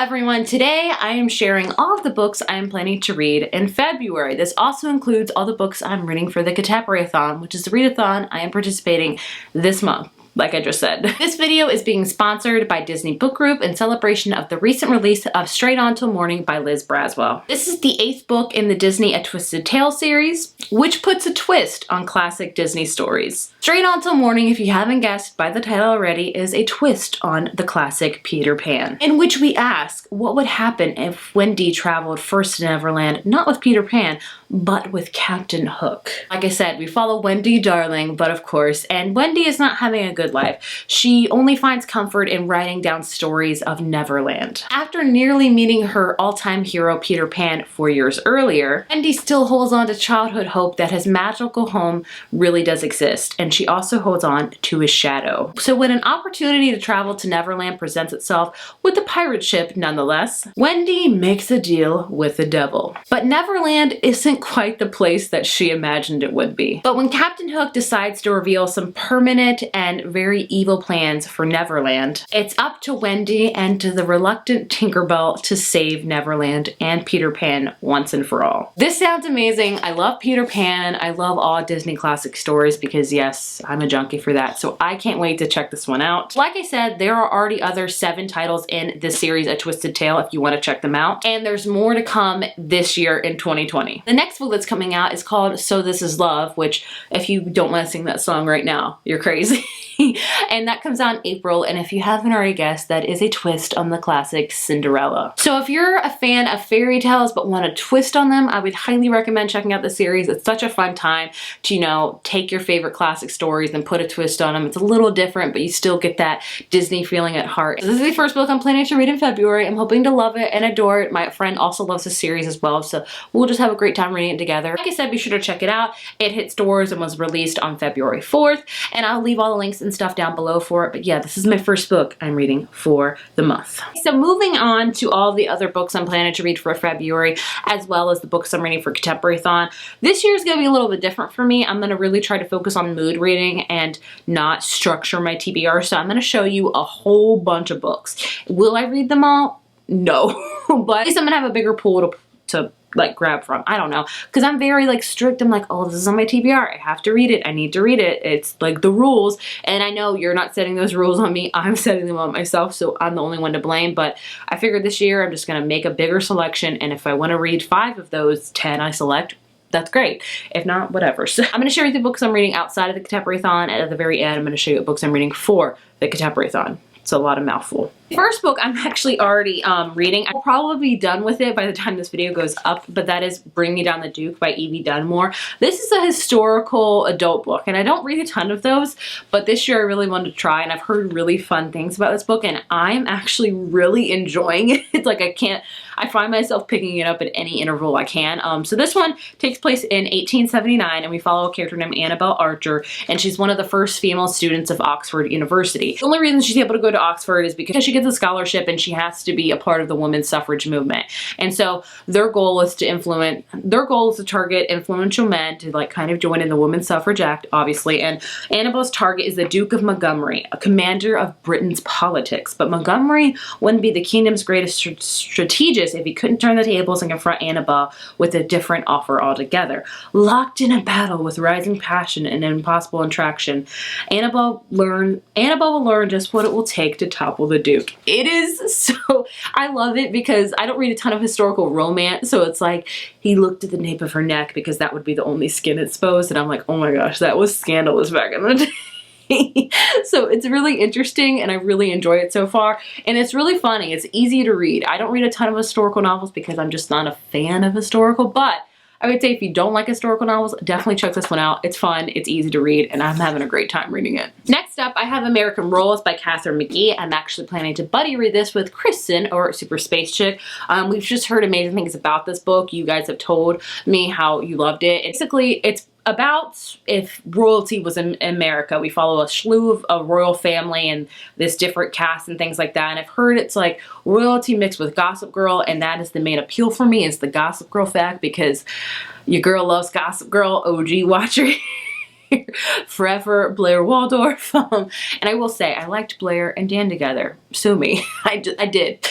everyone, today I am sharing all of the books I am planning to read in February. This also includes all the books I'm reading for the Contemporaryathon, which is the readathon I am participating this month. Like I just said. This video is being sponsored by Disney Book Group in celebration of the recent release of Straight On Till Morning by Liz Braswell. This is the 8th book in the Disney A Twisted Tale series, which puts a twist on classic Disney stories. Straight On Till Morning, if you haven't guessed by the title already, is a twist on the classic Peter Pan, in which we ask what would happen if Wendy traveled first to Neverland, not with Peter Pan, but with Captain Hook. Like I said, we follow Wendy Darling, but of course, and Wendy is not having a good life. She only finds comfort in writing down stories of Neverland. After nearly meeting her all-time hero Peter Pan 4 years earlier, Wendy still holds on to childhood hope that his magical home really does exist, and she also holds on to his shadow. So when an opportunity to travel to Neverland presents itself with a pirate ship nonetheless, Wendy makes a deal with the devil. But Neverland isn't quite the place that she imagined it would be. But when Captain Hook decides to reveal some permanent and very evil plans for Neverland, it's up to Wendy and to the reluctant Tinkerbell to save Neverland and Peter Pan once and for all. This sounds amazing. I love Peter Pan. I love all Disney classic stories because yes, I'm a junkie for that. So I can't wait to check this one out. Like I said, there are already other 7 titles in this series, A Twisted Tale, if you want to check them out. And there's more to come this year in 2020. The next book that's coming out is called So This Is Love, which if you don't want to sing that song right now, you're crazy. And that comes out in April, and if you haven't already guessed, that is a twist on the classic Cinderella. So if you're a fan of fairy tales but want a twist on them, I would highly recommend checking out the series. It's such a fun time to, you know, take your favorite classic stories and put a twist on them. It's a little different, but you still get that Disney feeling at heart. This is the first book I'm planning to read in February. I'm hoping to love it and adore it. My friend also loves the series as well, so we'll just have a great time reading it together. Like I said, be sure to check it out. It hit stores and was released on February 4th, and I'll leave all the links and stuff down below for it. But yeah, this is my first book I'm reading for the month. So moving on to all the other books I'm planning to read for February, as well as the books I'm reading for Contemporaryathon. This year is going to be a little bit different for me. I'm going to really try to focus on mood reading and not structure my TBR. So I'm going to show you a whole bunch of books. Will I read them all? No, but at least I'm going to have a bigger pool to like grab from. I don't know, because I'm very like strict. I'm like, oh, this is on my TBR. I have to read it. I need to read it. It's like the rules. And I know you're not setting those rules on me. I'm setting them on myself, so I'm the only one to blame. But I figured this year I'm just going to make a bigger selection, and if I want to read 5 of those 10 I select, that's great. If not, whatever. So I'm going to share with you the books I'm reading outside of the Contemporaryathon, and at the very end I'm going to show you what books I'm reading for the Contemporaryathon. It's a lot of mouthful. First book I'm actually already reading. I'll probably be done with it by the time this video goes up, but that is Bring Me Down the Duke by Eb Dunmore. This is a historical adult book, and I don't read a ton of those, but this year I really wanted to try, and I've heard really fun things about this book, and I'm actually really enjoying it. It's like I find myself picking it up at any interval I can. So this one takes place in 1879, and we follow a character named Annabelle Archer, and she's one of the first female students of Oxford University. The only reason she's able to go to Oxford is because she gets a scholarship and she has to be a part of the women's suffrage movement. And so their goal is to target influential men to like kind of join in the Women's Suffrage Act, obviously. And Annabelle's target is the Duke of Montgomery, a commander of Britain's politics. But Montgomery wouldn't be the kingdom's greatest strategist if he couldn't turn the tables and confront Annabelle with a different offer altogether. Locked in a battle with rising passion and impossible attraction, Annabelle will learn just what it will take to topple the Duke. It is so, I love it because I don't read a ton of historical romance, so it's like he looked at the nape of her neck because that would be the only skin exposed, and I'm like, oh my gosh, that was scandalous back in the day. So it's really interesting, and I really enjoy it so far, and it's really funny. It's easy to read. I don't read a ton of historical novels because I'm just not a fan of historical, but I would say if you don't like historical novels, definitely check this one out. It's fun, it's easy to read, and I'm having a great time reading it. Next up, I have American Roles by Kassar Mcgee. I'm actually planning to buddy read this with Kristin or SuperSpaceChick. We've just heard amazing things about this book. You guys have told me how you loved it. Basically, it's about if royalty was in America. We follow a slew of a royal family and this different cast and things like that. And I've heard it's like royalty mixed with Gossip Girl, and that is the main appeal for me, is the Gossip Girl fact, because your girl loves Gossip Girl, OG watcher. here. Forever Blair Waldorf. And I will say, I liked Blair and Dan together. Sue me. I did.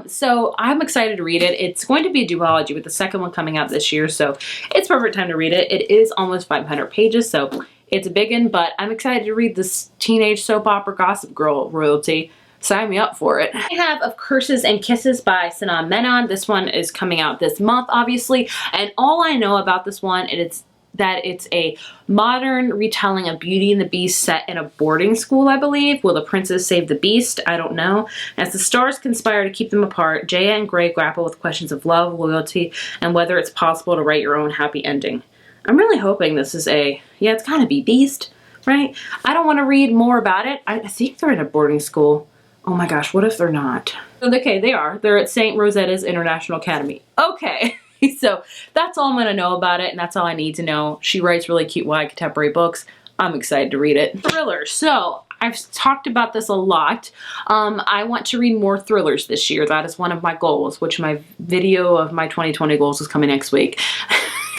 So I'm excited to read it. It's going to be a duology with the second one coming out this year, so it's perfect time to read it. It is almost 500 pages, so it's a big one, but I'm excited to read this teenage soap opera Gossip Girl royalty. Sign me up for it. I have Of Curses and Kisses by Sanaa Menon. This one is coming out this month, obviously, and all I know about this one is that it's a modern retelling of Beauty and the Beast set in a boarding school, I believe. Will the princess save the beast? I don't know. As the stars conspire to keep them apart, Jaya and Gray grapple with questions of love, loyalty, and whether it's possible to write your own happy ending. I'm really hoping this is yeah, it's gotta be Beast, right? I don't want to read more about it. I think they're in a boarding school. Oh my gosh, what if they're not? Okay, they are. They're at St. Rosetta's International Academy. Okay. So that's all I'm going to know about it, and that's all I need to know. She writes really cute YA contemporary books. I'm excited to read it. Thrillers. So I've talked about this a lot. I want to read more thrillers this year. That is one of my goals, which my video of my 2020 goals is coming next week.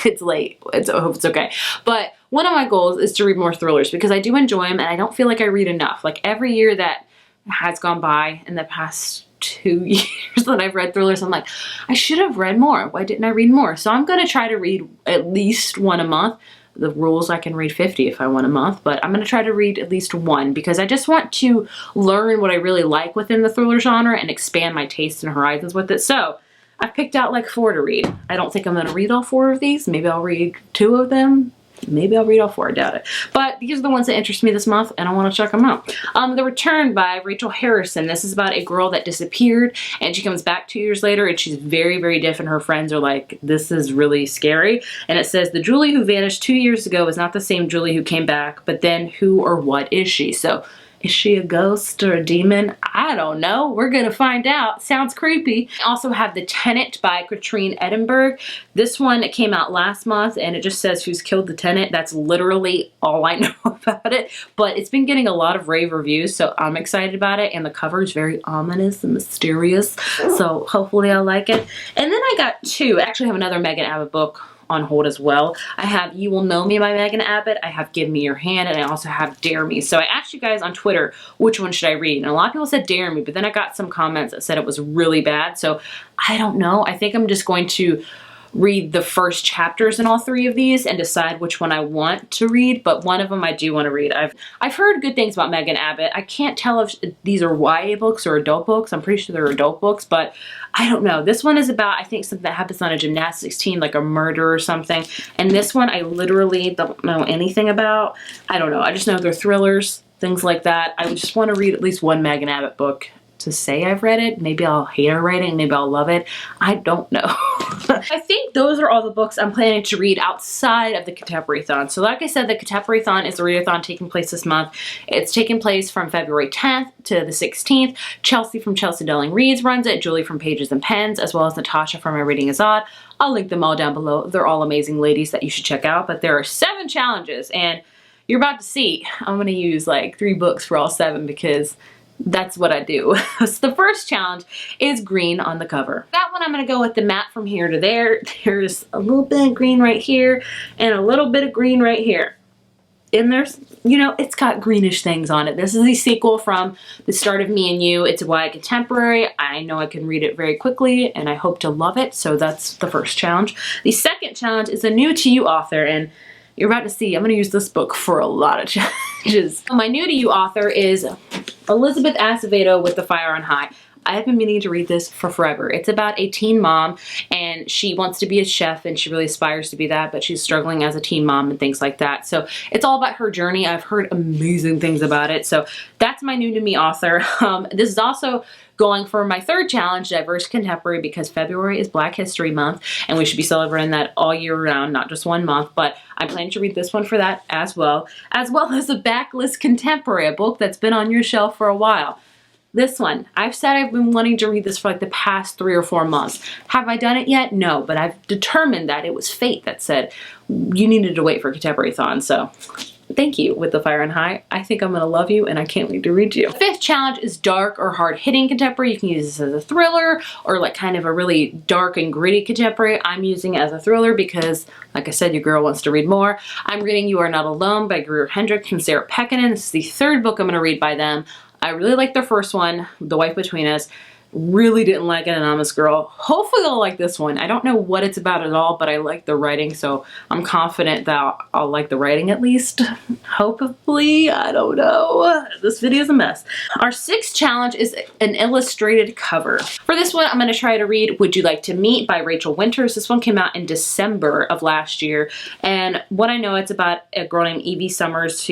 It's late. I hope it's okay. But one of my goals is to read more thrillers because I do enjoy them, and I don't feel like I read enough. Like every year that has gone by in the past 2 years that I've read thrillers, I'm like, I should have read more. Why didn't I read more? So I'm going to try to read at least one a month. The rules, I can read 50 if I want a month, but I'm going to try to read at least one because I just want to learn what I really like within the thriller genre and expand my tastes and horizons with it. So I've picked out like 4 to read. I don't think I'm going to read all 4 of these. Maybe I'll read 2 of them. Maybe I'll read all 4, I doubt it. But these are the ones that interest me this month, and I want to check them out. The Return by Rachel Harrison. This is about a girl that disappeared, and she comes back 2 years later, and she's very, very different. Her friends are like, this is really scary. And it says, the Julie who vanished 2 years ago is not the same Julie who came back, but then who or what is she? So is she a ghost or a demon? I don't know. We're gonna find out. Sounds creepy. I also have The Tenant by Catrin, Edinburg. This one came out last month and it just says who's killed the tenant. That's literally all I know about it. But it's been getting a lot of rave reviews, so I'm excited about it. And the cover is very ominous and mysterious. So hopefully I'll like it. And then I got 2. I actually have another Megan Abbott book on hold as well. I have You Will Know Me by Megan Abbott. I have Give Me Your Hand, and I also have Dare Me. So I asked you guys on Twitter, which one should I read? And a lot of people said Dare Me, but then I got some comments that said it was really bad. So I don't know. I think I'm just going to read the first chapters in all 3 of these and decide which one I want to read, but one of them I do want to read. I've heard good things about Megan Abbott. I can't tell if these are YA books or adult books. I'm pretty sure they're adult books, but I don't know. This one is about, I think, something that happens on a gymnastics team, like a murder or something. And this one I literally don't know anything about. I don't know. I just know they're thrillers, things like that. I would just want to read at least one Megan Abbott book to say I've read it. Maybe I'll hate her writing, maybe I'll love it. I don't know. I think those are all the books I'm planning to read outside of the Contemporaryathon. So like I said, the Contemporaryathon is the readathon taking place this month. It's taking place from February 10th to the 16th. Chelsea from Chelsea Delling Reads runs it, Julie from Pages and Pens, as well as Natasha from My Reading Is Odd. I'll link them all down below. They're all amazing ladies that you should check out, but there are 7 challenges, and you're about to see. I'm going to use like 3 books for all 7 because that's what I do. So the first challenge is green on the cover. That one I'm going to go with the matte from here to there. There's a little bit of green right here and a little bit of green right here. And there's, you know, it's got greenish things on it. This is the sequel from The Start of Me and You. It's a YA contemporary. I know I can read it very quickly and I hope to love it. So that's the first challenge. The second challenge is a new to you author, and you're about to see, I'm going to use this book for a lot of challenges. My new to you author is Elizabeth Acevedo with The Fire on High. I have been meaning to read this for forever. It's about a teen mom, and she wants to be a chef, and she really aspires to be that, but she's struggling as a teen mom and things like that. So it's all about her journey. I've heard amazing things about it. So that's my new to me author. This is also going for my third challenge, Diverse Contemporary, because February is Black History Month, and we should be celebrating that all year round, not just one month. But I'm planning to read this one for that as well as a backlist contemporary, a book that's been on your shelf for a while. This one, I've said I've been wanting to read this for like the past 3 or 4 months. Have I done it yet? No, but I've determined that it was fate that said you needed to wait for Contemporaryathon, so thank you with The Fire and High. I think I'm gonna love you and I can't wait to read you. The fifth challenge is dark or hard-hitting contemporary. You can use this as a thriller or like kind of a really dark and gritty contemporary. I'm using it as a thriller because, like I said, your girl wants to read more. I'm reading You Are Not Alone by Greer Hendrick and Sarah Pekkanen. This is the third book I'm gonna read by them. I really liked their first one, The Wife Between Us. Really didn't like An Anonymous Girl. Hopefully I'll like this one. I don't know what it's about at all, but I like the writing, so I'm confident that I'll like the writing at least. Hopefully, I don't know. This video is a mess. Our sixth challenge is an illustrated cover. For this one, I'm going to try to read Would You Like to Meet by Rachel Winters. This one came out in December of last year, and what I know, it's about a girl named Evie Summers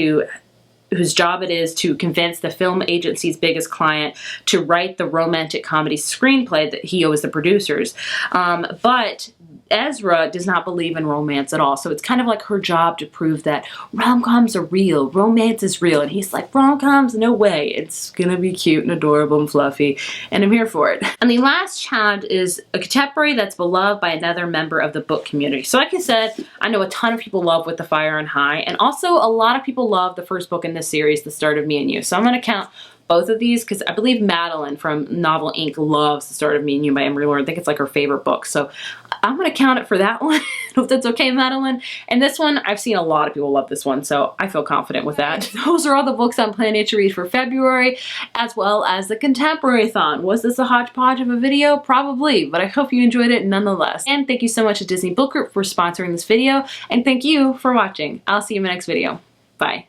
whose job it is to convince the film agency's biggest client to write the romantic comedy screenplay that he owes the producers. But Ezra does not believe in romance at all, so it's kind of like her job to prove that rom-coms are real, romance is real, and he's like, rom-coms? No way. It's gonna be cute and adorable and fluffy, and I'm here for it. And the last challenge is a contemporary that's beloved by another member of the book community. So like I said, I know a ton of people love With the Fire and High, and also a lot of people love the first book in this series, The Start of Me and You. So I'm gonna count both of these because I believe Madeline from Novel Inc. loves The Start of Me and You by Emery Lord. I think it's like her favorite book. So I'm going to count it for that one, if that's okay, Madeline. And this one, I've seen a lot of people love this one, so I feel confident with that. Those are all the books I'm planning to read for February, as well as the Contemporaryathon. Was this a hodgepodge of a video? Probably, but I hope you enjoyed it nonetheless. And thank you so much to Disney Book Group for sponsoring this video, and thank you for watching. I'll see you in my next video. Bye.